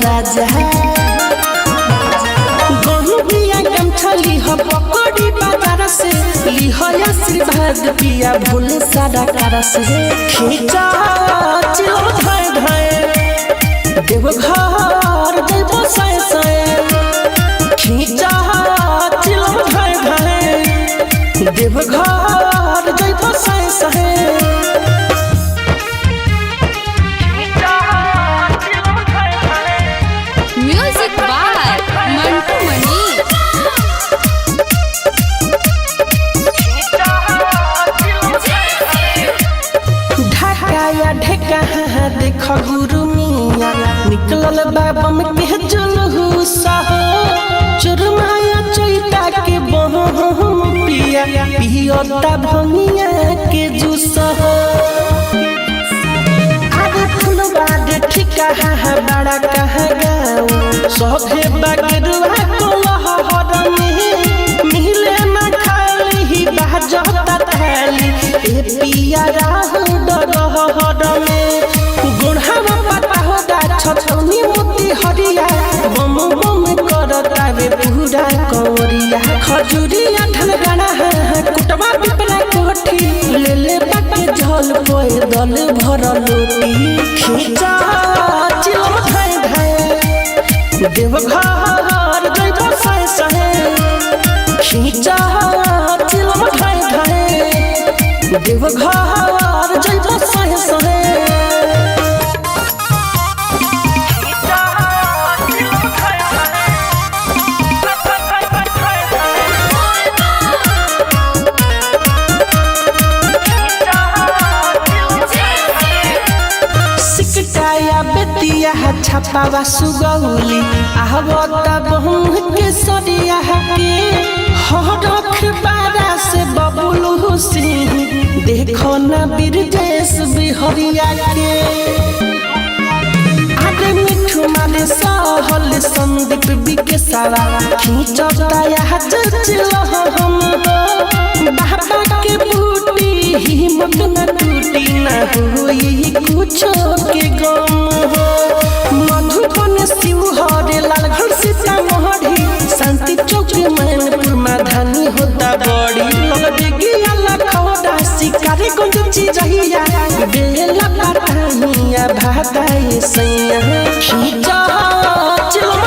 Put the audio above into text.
राजा गहूँ बिया गमछली हो पकड़ी बाजार से लिहो आशीर्वाद पिया भूले सारा कार से खींचा चिलो धाय धाय देव घर देव साए साए खींचा चिलो धाय धाय देव घर देव साए साए म्यूजिक बाय मंटू मनी। ढाका ढेका देख गुरु मिया निकलल बाबम के जुलूस हो चुरमाया चैता के बहम पिया पियोता भंगिया के जूस हो आगे फुलवाड़ ठिका बड़ा कहाँ गाँव सभे बगरुआ कोलहर में मिले न खाली बाजता थाली ए पिया राहु डगहर में गुढ़ावा पता हो दा छछौनी मोती हरिया बम बम करता रे पूरा कवरिया खजुरिया ढलगड़ा कुटवा पिपरा कोठी ले ले बाके झल पोए दल भर लोटी खींचा चिलम धाय धाय देव घर देव साए साए खींचा चिलम धाय धाय देव घर देव साए साए बेतिया छपावा सुगौली आहवता बहु के सरिया के हरख बारा से बबुल सिंह देखो ना बिरजेश बिहरिया के आगे मिठू माले सहल संदीप बिकेसावा खींचता या चिलो हम बाबा के बूटी हिम्मत न टूटी न हुई कुछो के गम हो मधुबन शिवहर लालगढ़ सीतामढ़ी शांति चौक मैनपुर माधानी होता बड़ी लगे लखौड़ा शिकारी गंज चिरहिया बेला पटानिया भागाए सैया खींचा चिलम